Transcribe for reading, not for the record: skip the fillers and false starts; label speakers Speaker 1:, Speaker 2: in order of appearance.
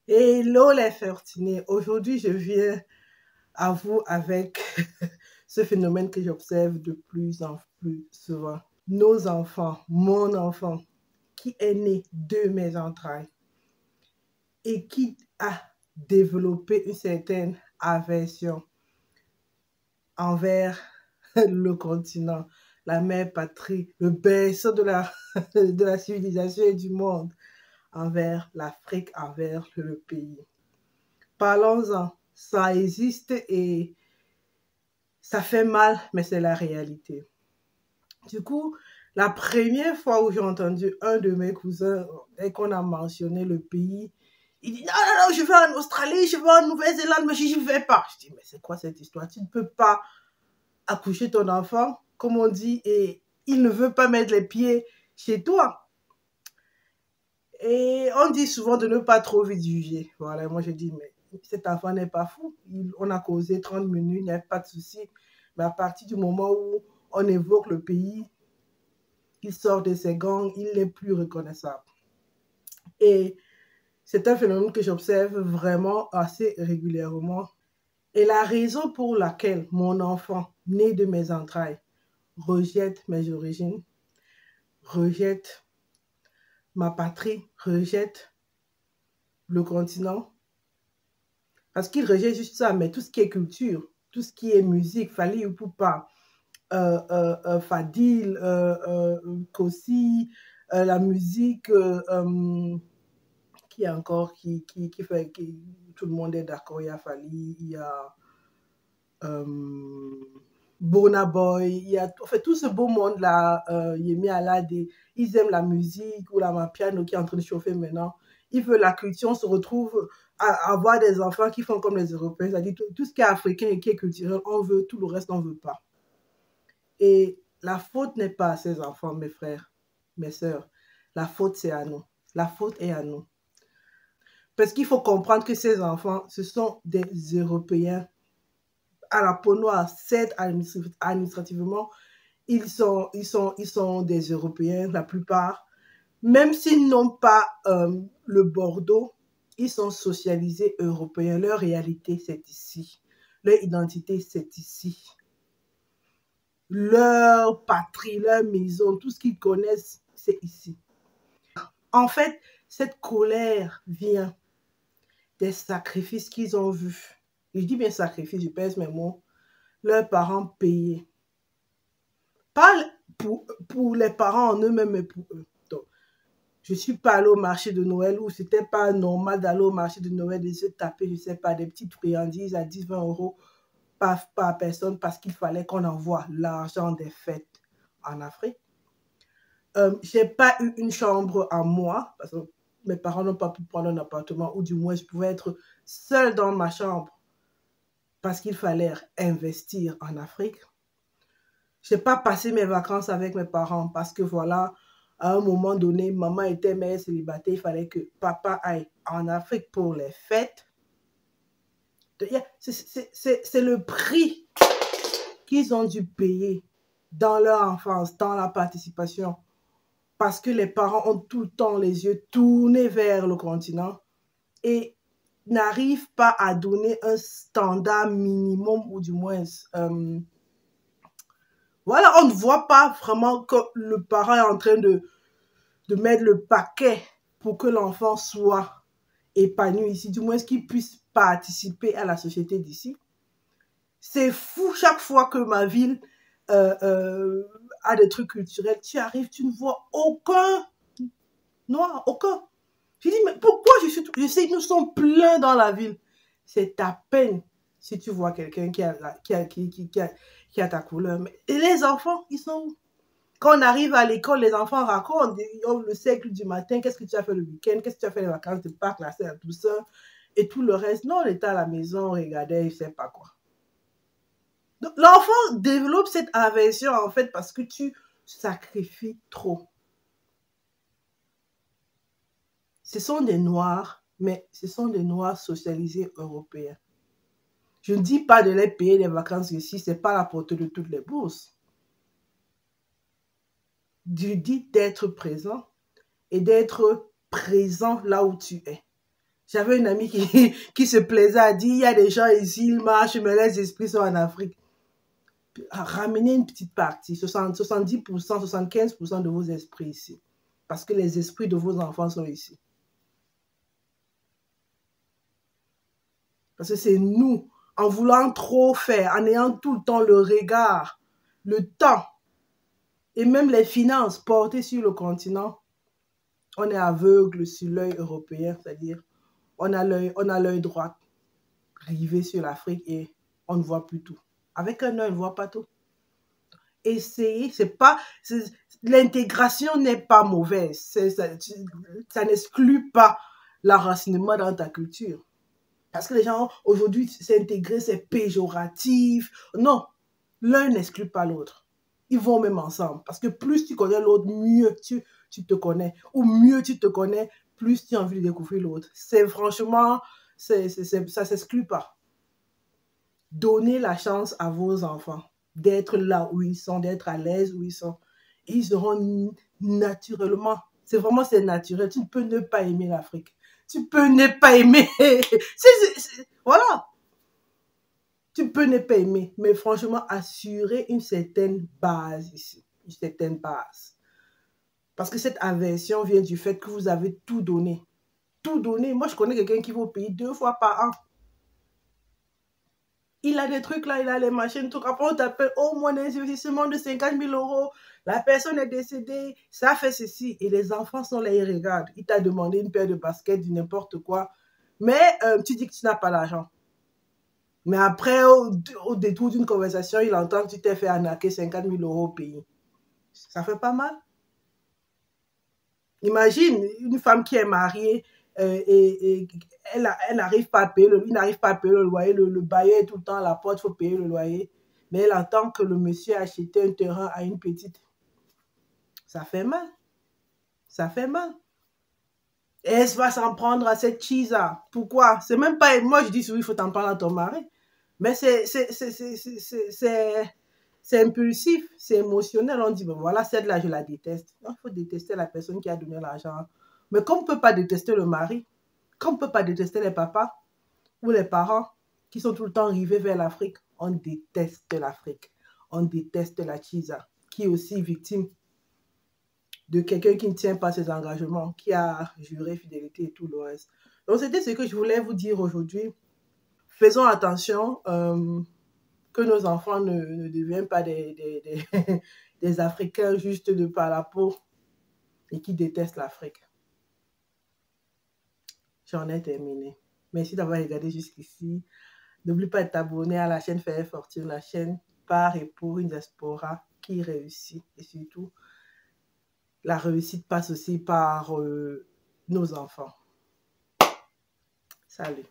Speaker 1: Hello les fertinés, aujourd'hui je viens à vous avec ce phénomène que j'observe de plus en plus souvent. Nos enfants, mon enfant, qui est né de mes entrailles et qui a développé une certaine aversion envers le continent, la mère patrie, le berceau de la civilisation et du monde, envers l'Afrique, envers le pays. Parlons-en, ça existe et ça fait mal, mais c'est la réalité. Du coup, la première fois où j'ai entendu un de mes cousins, dès qu'on a mentionné le pays, il dit non, non, non, je vais en Australie, je vais en Nouvelle-Zélande, mais je n'y vais pas. Je dis, mais c'est quoi cette histoire? Tu ne peux pas accoucher ton enfant, comme on dit, et il ne veut pas mettre les pieds chez toi. Et on dit souvent de ne pas trop vite juger. Voilà, moi je dis, mais cet enfant n'est pas fou. On a causé 30 minutes, il n'y a pas de souci. Mais à partir du moment où on évoque le pays, il sort de ses gangs, il n'est plus reconnaissable. Et c'est un phénomène que j'observe vraiment assez régulièrement. Et la raison pour laquelle mon enfant, né de mes entrailles, rejette mes origines, rejette ma patrie, rejette le continent, parce qu'il rejette juste ça, mais tout ce qui est culture, tout ce qui est musique, Fally Ipupa, Fadil, Kossi, la musique, qui est encore, qui fait, tout le monde est d'accord, il y a Fally, il y a Burna Boy, il y a en fait, tout ce beau monde-là, Yemi Alade, ils aiment la musique ou la mapiano qui est en train de chauffer maintenant. Ils veulent la culture, on se retrouve à avoir des enfants qui font comme les Européens, c'est-à-dire tout ce qui est africain et qui est culturel, on veut, tout le reste, on ne veut pas. Et la faute n'est pas à ces enfants, mes frères, mes sœurs. La faute, c'est à nous. La faute est à nous. Parce qu'il faut comprendre que ces enfants, ce sont des Européens à la peau noire. Certes, administrativement, ils sont des Européens, la plupart. Même s'ils n'ont pas le Bordeaux, ils sont socialisés européens. Leur réalité, c'est ici. Leur identité, c'est ici. Leur patrie, leur maison, tout ce qu'ils connaissent, c'est ici. En fait, cette colère vient des sacrifices qu'ils ont vus. Et je dis bien sacrifice, je pèse mes mots. Leurs parents payaient. Pas pour les parents en eux-mêmes, mais pour eux. Donc, je ne suis pas allée au marché de Noël où c'était pas normal d'aller au marché de Noël et se taper, je ne sais pas, des petites friandises à 10, 20 euros par personne parce qu'il fallait qu'on envoie l'argent des fêtes en Afrique. Je n'ai pas eu une chambre à moi parce que mes parents n'ont pas pu prendre un appartement ou du moins je pouvais être seule dans ma chambre parce qu'il fallait investir en Afrique. Je n'ai pas passé mes vacances avec mes parents parce que voilà, à un moment donné, maman était mère célibataire, il fallait que papa aille en Afrique pour les fêtes. C'est le prix qu'ils ont dû payer dans leur enfance, dans la participation, parce que les parents ont tout le temps les yeux tournés vers le continent et n'arrivent pas à donner un standard minimum ou du moins voilà, on ne voit pas vraiment que le parent est en train de mettre le paquet pour que l'enfant soit épanoui ici, du moins qu'il puisse participer à la société d'ici. C'est fou chaque fois que ma ville a des trucs culturels, tu arrives, tu ne vois aucun noir, aucun. Je dis, mais pourquoi je sais que nous sommes pleins dans la ville. C'est à peine si tu vois quelqu'un qui a ta couleur. Et les enfants, ils sont où? Quand on arrive à l'école, les enfants racontent le cercle du matin, qu'est-ce que tu as fait le week-end, qu'est-ce que tu as fait les vacances de Pâques, la tout ça, et tout le reste. Non, on était à la maison, on regardait, je ne sais pas quoi. Donc, l'enfant développe cette aversion, en fait, parce que tu sacrifies trop. Ce sont des Noirs, mais ce sont des Noirs socialisés européens. Je ne dis pas de les payer les vacances ici, ce n'est pas la portée de toutes les bourses. Je dis d'être présent et d'être présent là où tu es. J'avais une amie qui se plaisait à dire, il y a des gens ici, ils marchent, mais les esprits sont en Afrique. Ramenez une petite partie, 70%, 75% de vos esprits ici. Parce que les esprits de vos enfants sont ici. Parce que c'est nous, en voulant trop faire, en ayant tout le temps le regard, le temps, et même les finances portées sur le continent, on est aveugle sur l'œil européen, c'est-à-dire on a l'œil droit rivé sur l'Afrique et on ne voit plus tout. Avec un œil, on ne voit pas tout. Essayez, l'intégration n'est pas mauvaise, ça n'exclut pas l'enracinement dans ta culture. Parce que les gens, aujourd'hui, s'intégrer, c'est péjoratif. Non, l'un n'exclut pas l'autre. Ils vont même ensemble. Parce que plus tu connais l'autre, mieux tu te connais. Ou mieux tu te connais, plus tu as envie de découvrir l'autre. C'est franchement, ça ne s'exclut pas. Donnez la chance à vos enfants d'être là où ils sont, d'être à l'aise où ils sont. Et ils seront naturellement, c'est naturel. Tu ne peux ne pas aimer l'Afrique. Tu peux ne pas aimer. Voilà. Tu peux ne pas aimer, mais franchement, assurer une certaine base ici. Une certaine base. Parce que cette aversion vient du fait que vous avez tout donné. Tout donné. Moi, je connais quelqu'un qui va au pays 2 fois par an. Il a des trucs là, il a les machines, tout. Après, on t'appelle, oh, mon investissement de 50 000 €. La personne est décédée, ça fait ceci. Et les enfants sont là, ils regardent. Il t'a demandé une paire de baskets, du n'importe quoi. Mais tu dis que tu n'as pas l'argent. Mais après, au détour d'une conversation, il entend que tu t'es fait arnaquer 50 000 € au pays. Ça fait pas mal. Imagine une femme qui est mariée et elle n'arrive pas à payer, il n'arrive pas à payer le loyer, le bailleur est tout le temps à la porte, il faut payer le loyer. Mais elle entend que le monsieur a acheté un terrain à une petite. Ça fait mal. Ça fait mal. Et elle va s'en prendre à cette cheese-là. Pourquoi? C'est même pas... Moi, je dis, oui, il faut t'en prendre à ton mari. Mais c'est impulsif, c'est émotionnel. On dit, ben voilà, celle-là, je la déteste. Il faut détester la personne qui a donné l'argent. Mais comme on ne peut pas détester le mari, comme on ne peut pas détester les papas ou les parents qui sont tout le temps rivés vers l'Afrique, on déteste l'Afrique. On déteste la Chisa, qui est aussi victime de quelqu'un qui ne tient pas ses engagements, qui a juré fidélité et tout le reste. Donc, c'était ce que je voulais vous dire aujourd'hui. Faisons attention que nos enfants ne deviennent pas des Africains juste de par la peau et qui détestent l'Afrique. J'en ai terminé. Merci d'avoir regardé jusqu'ici. N'oublie pas de t'abonner à la chaîne Faire Fortune, la chaîne par et pour une diaspora qui réussit. Et surtout, la réussite passe aussi par nos enfants. Salut.